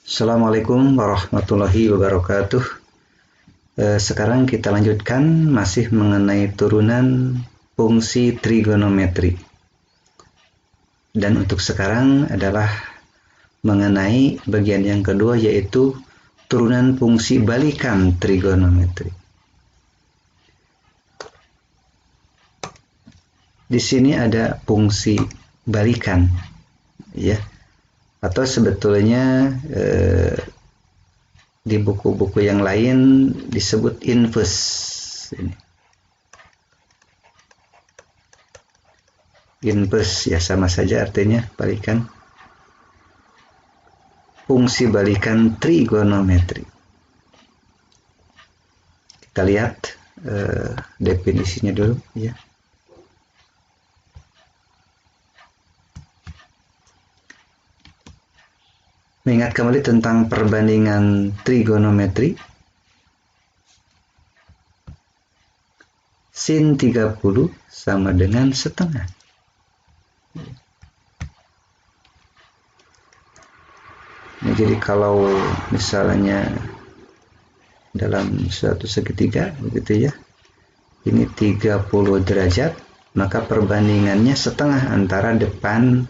Assalamualaikum warahmatullahi wabarakatuh. Sekarang kita lanjutkan masih mengenai turunan fungsi trigonometri. Dan untuk sekarang adalah mengenai bagian yang kedua, yaitu turunan fungsi balikan trigonometri. Di sini ada fungsi balikan, ya. Atau sebetulnya di buku-buku yang lain disebut inverse. Inverse ya sama saja artinya balikan. Fungsi balikan trigonometri. Kita lihat definisinya dulu ya. Mengingat kembali tentang perbandingan trigonometri, sin 30 sama dengan setengah. Nah, jadi kalau misalnya dalam suatu segitiga begitu ya, ini 30 derajat, maka perbandingannya setengah antara depan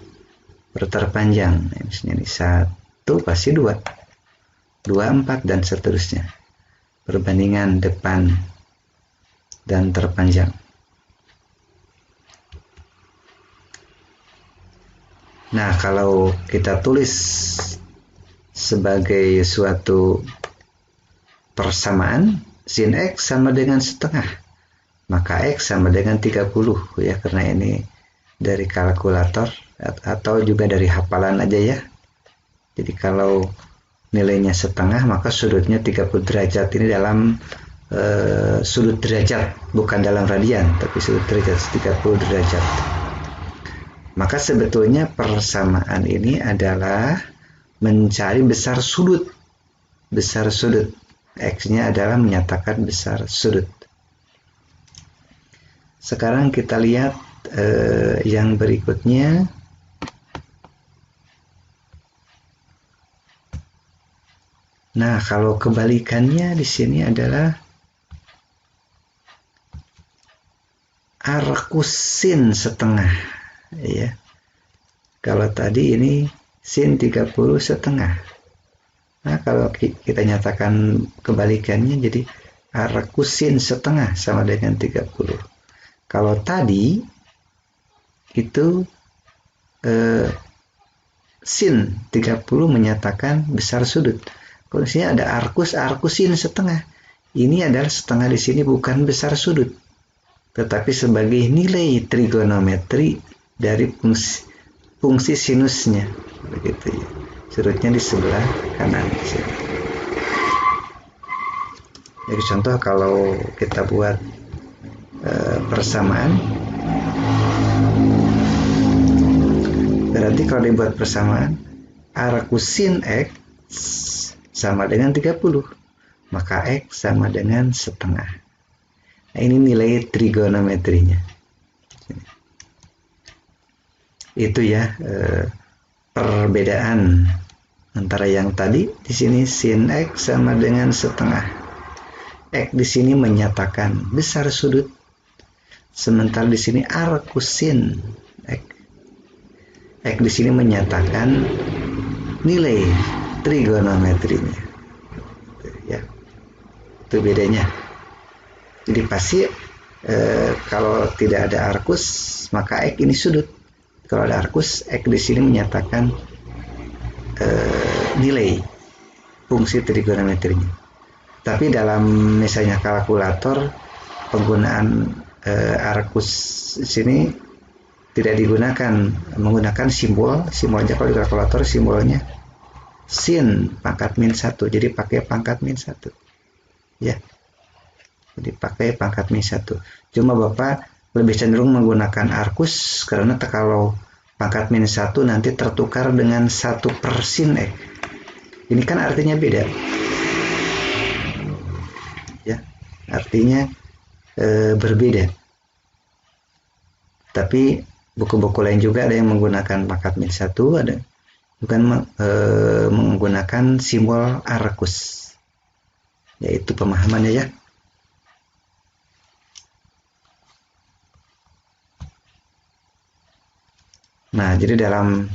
terpanjang. Misalnya ini 1 pasti 2, 4 dan seterusnya. Perbandingan depan dan terpanjang. Nah, kalau kita tulis sebagai suatu persamaan, sin X sama dengan setengah, maka X sama dengan 30 ya, karena ini dari kalkulator atau juga dari hafalan aja ya. Jadi kalau nilainya setengah, maka sudutnya 30 derajat. Ini dalam sudut derajat, bukan dalam radian, tapi sudut derajat 30 derajat. Maka sebetulnya persamaan ini adalah mencari besar sudut. Besar sudut. X-nya adalah menyatakan besar sudut. Sekarang kita lihat yang berikutnya. Nah, kalau kebalikannya di sini adalah arcus sin setengah, ya. Kalau tadi ini sin 30 setengah. Nah, kalau kita nyatakan kebalikannya jadi arcus sin setengah sama dengan 30. Kalau tadi itu sin 30 menyatakan besar sudut. Kalau sini ada arcus sin setengah. Ini adalah setengah di sini bukan besar sudut, tetapi sebagai nilai trigonometri dari fungsi sinusnya, begitu ya. Sudutnya di sebelah kanan. Jadi contoh kalau kita buat persamaan, berarti kalau dibuat persamaan arcus sin X sama dengan 30, maka X sama dengan setengah. Nah, ini nilai trigonometrinya. Itu ya perbedaan antara yang tadi di sini sin X sama dengan setengah. X di sini menyatakan besar sudut, sementara di sini arcus sin X. X di sini menyatakan nilai trigonometrinya, ya. Itu bedanya. Jadi pasti kalau tidak ada arcus, maka X ini sudut. Kalau ada arcus, X di sini menyatakan nilai fungsi trigonometrinya. Tapi dalam misalnya kalkulator, penggunaan arcus di sini tidak digunakan, menggunakan simbol aja. Kalau di kalkulator simbolnya sin pangkat min 1, jadi pakai pangkat min 1 ya, jadi pakai pangkat min 1. Cuma Bapak lebih cenderung menggunakan arcus karena kalau pangkat min 1 nanti tertukar dengan 1 per sin X. Ini kan artinya beda ya, artinya berbeda. Tapi buku-buku lain juga ada yang menggunakan pangkat min 1, ada bukan menggunakan simbol arkus, yaitu pemahamannya ya. Nah, jadi dalam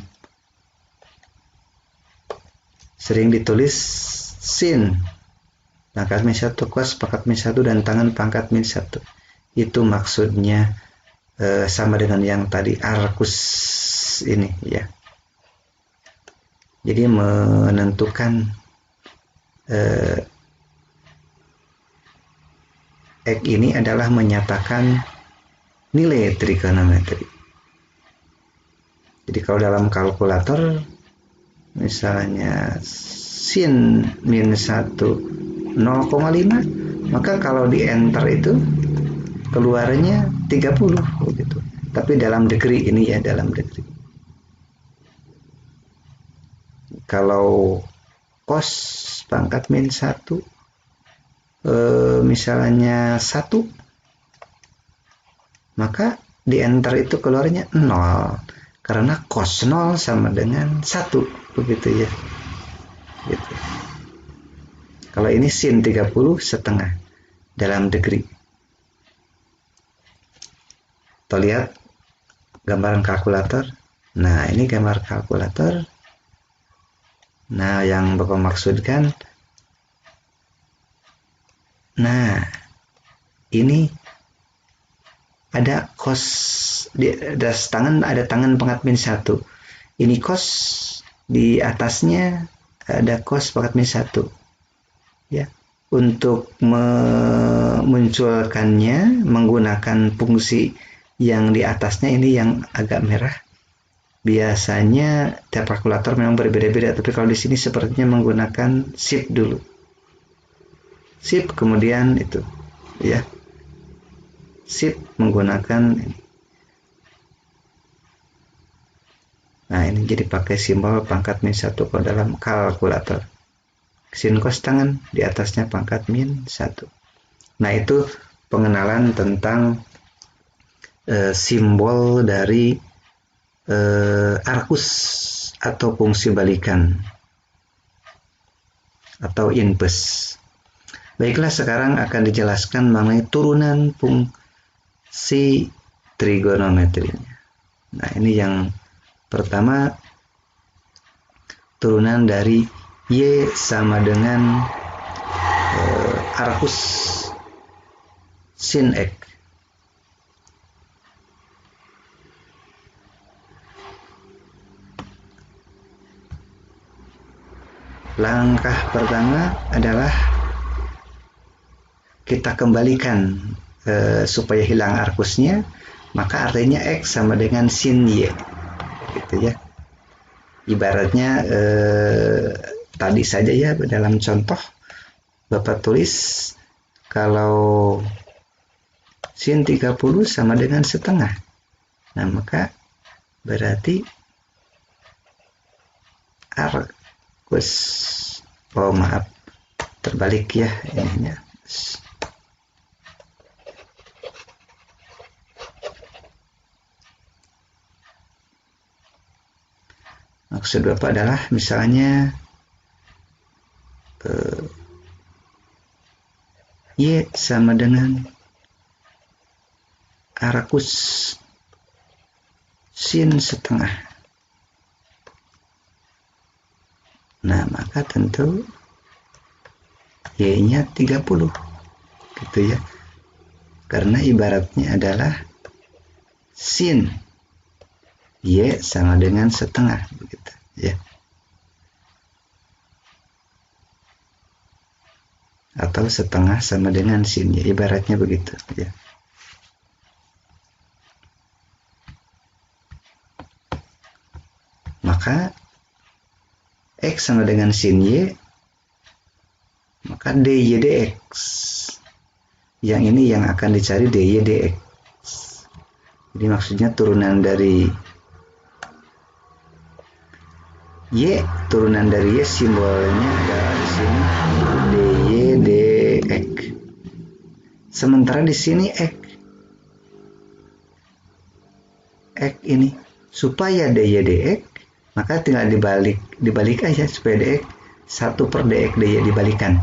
sering ditulis sin pangkat min 1, kos pangkat min 1, dan tangan pangkat min 1. Itu maksudnya sama dengan yang tadi arkus ini ya. Jadi menentukan X ini adalah menyatakan nilai trigonometri. Jadi kalau dalam kalkulator misalnya sin min 1 0,5, maka kalau di enter itu keluarnya 30 begitu. Tapi dalam degree ini ya, dalam degree. Kalau cos pangkat min 1 misalnya 1, maka di enter itu keluarnya 0. Karena cos 0 sama dengan 1, begitu ya. Gitu. Kalau ini sin 30 setengah dalam degree. Kita lihat gambaran kalkulator. Nah, ini gambar kalkulator. Nah, yang Bapak maksudkan, nah, ini ada cos, ada tangan pangkat min 1. Ini cos, di atasnya ada cos pangkat min 1. Ya, untuk memunculkannya menggunakan fungsi yang di atasnya ini yang agak merah. Biasanya tiap kalkulator memang berbeda-beda, tapi kalau di sini sepertinya menggunakan shift dulu. Shift kemudian itu, ya. Shift menggunakan ini. Nah, ini jadi pakai simbol pangkat min 1 kalau dalam kalkulator. Sin cos tangan, di atasnya pangkat min 1. Nah, itu pengenalan tentang simbol dari arkus atau fungsi balikan atau inverse. Baiklah, sekarang akan dijelaskan mengenai turunan fungsi trigonometrinya. Nah, ini yang pertama, turunan dari Y sama dengan arkus sin X. Langkah pertama adalah kita kembalikan supaya hilang arkusnya, maka artinya X sama dengan sin Y, gitu ya. Ibaratnya tadi saja ya, dalam contoh Bapak tulis kalau sin 30 sama dengan setengah. Nah, maka berarti arkus, oh maaf, terbalik ya ininya. Maksud Bapak adalah misalnya Y sama dengan arkus sin setengah. Nah, maka tentu Y-nya 30, gitu ya. Karena ibaratnya adalah sin Y sama dengan setengah, begitu ya. Atau setengah sama dengan sin Y, ibaratnya begitu ya. Maka X sama dengan sin Y, maka DY dx. Yang ini yang akan dicari DY dx. Jadi maksudnya turunan dari Y, turunan dari Y simbolnya adalah di sini DY dx. Sementara di sini X ini supaya DY dx Maka tinggal dibalik aja supaya dx 1 per dx dy dibalikan.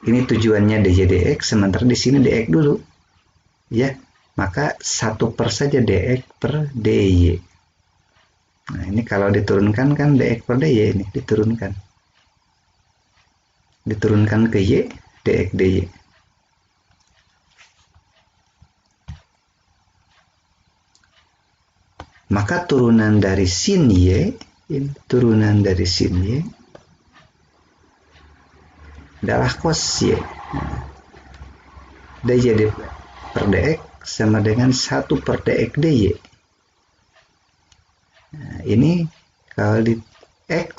Ini tujuannya dy dx, sementara di sini dx dulu. Ya, maka 1 per saja dx per dy. Nah, ini kalau diturunkan kan dx per dy ini diturunkan. Diturunkan ke y, dx dy. Maka turunan dari sin y, ini turunan dari sin y adalah cos y. Dy per dx sama dengan 1 per dx dy. Nah, ini kalau di x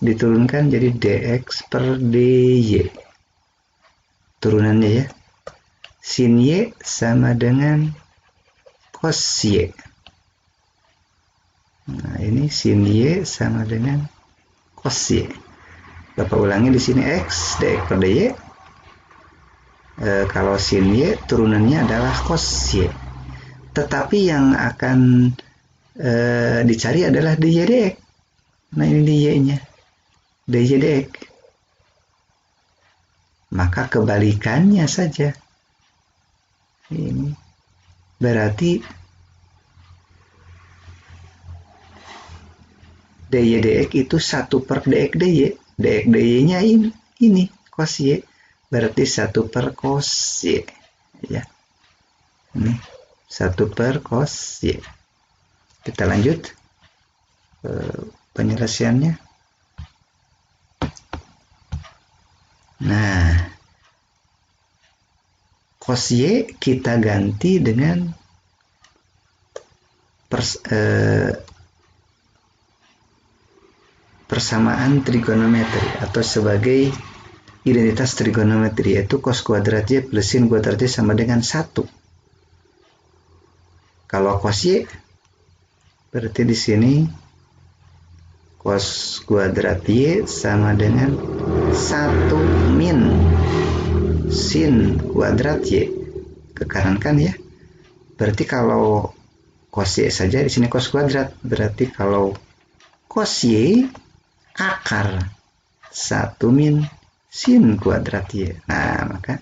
diturunkan jadi dx per dy. Turunannya ya. Sin y sama dengan cos y. Nah, ini sin y sama dengan cos y. Bapak ulangi di sini x dx per dy. Kalau sin y turunannya adalah cos y. Tetapi yang akan dicari adalah dy dx. Nah, ini dy-nya. Dy dx. Maka kebalikannya saja. Ini berarti dy dx itu 1 per dx dy. Dx dy-nya ini cos y. Berarti 1 per cos y. Ya. Ini 1 per cos y. Kita lanjut penyelesaiannya. Nah, cos y kita ganti dengan persamaan trigonometri atau sebagai identitas trigonometri, yaitu cos kuadrat y plus sin kuadrat y sama dengan 1. Kalau cos y berarti di sini cos kuadrat y sama dengan 1 min sin kuadrat y ke kanan kan ya. Berarti kalau cos y saja di sini cos kuadrat, berarti kalau cos y akar 1 min sin kuadrat y. Nah, maka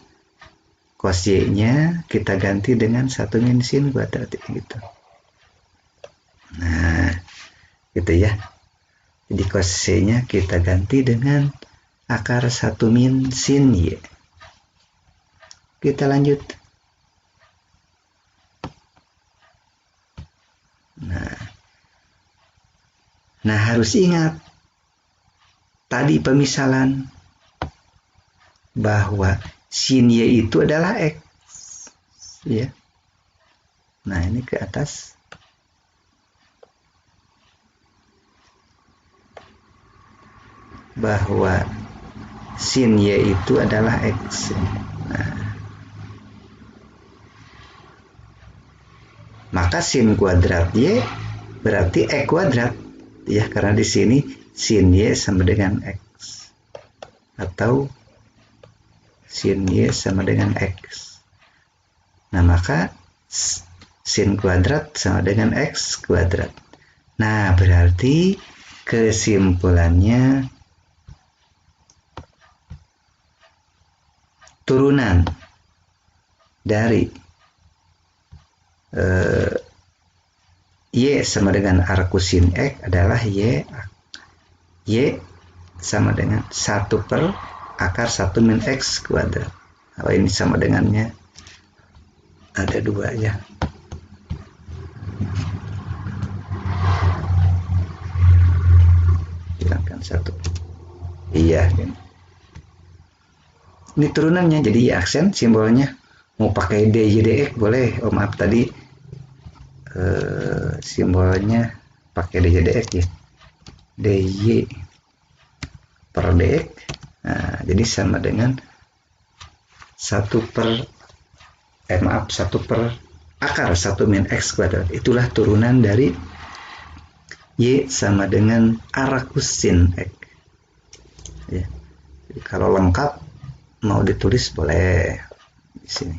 cos y-nya kita ganti dengan 1 min sin kuadrat y gitu. Nah, gitu ya. Jadi cos y-nya kita ganti dengan akar 1 min sin y. Kita lanjut. Nah, harus ingat tadi pemisalan bahwa sin y itu adalah x, ya. Nah, ini ke atas. Bahwa sin y itu adalah x. Nah, maka sin kuadrat y berarti x kuadrat, ya, karena di sini sin y sama dengan x atau sin y sama dengan x. Nah, maka sin kuadrat sama dengan x kuadrat. Nah, berarti kesimpulannya turunan dari y sama dengan arcus sin x adalah y sama dengan 1 per akar 1 min x kuadrat. Kalau ini sama dengannya ada 2 ya. Hilangkan 1. Iya. Ini turunannya, jadi aksen simbolnya. Mau pakai dy dx boleh. Oh, maaf tadi simbolnya pakai dy dx ya. Dy per dx. Nah, jadi sama dengan 1 per 1 per akar 1 min x kuadrat. Itulah turunan dari y sama dengan arcus sin x. Ya. Jadi kalau lengkap mau ditulis boleh di sini.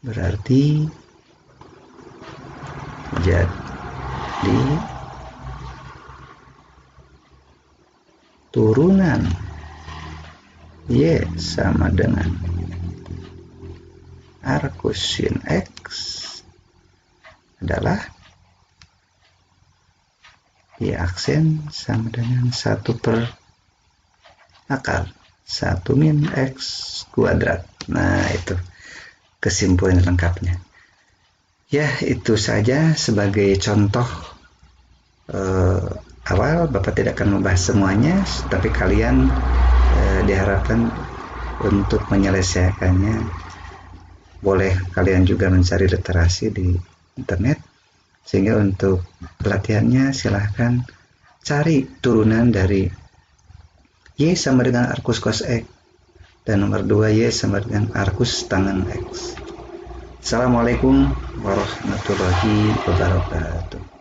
berarti jadi turunan Y sama dengan arcus sin X adalah Y aksen sama dengan 1 per akar 1 min X kuadrat. Nah, itu kesimpulan lengkapnya. Ya, itu saja sebagai contoh awal. Bapak tidak akan membahas semuanya, tapi kalian diharapkan untuk menyelesaikannya. Boleh kalian juga mencari literasi di internet, sehingga untuk pelatihannya silahkan cari turunan dari Y sama dengan arcus cos X, dan nomor 2 Y sama dengan arcus tangen X. Assalamualaikum warahmatullahi wabarakatuh.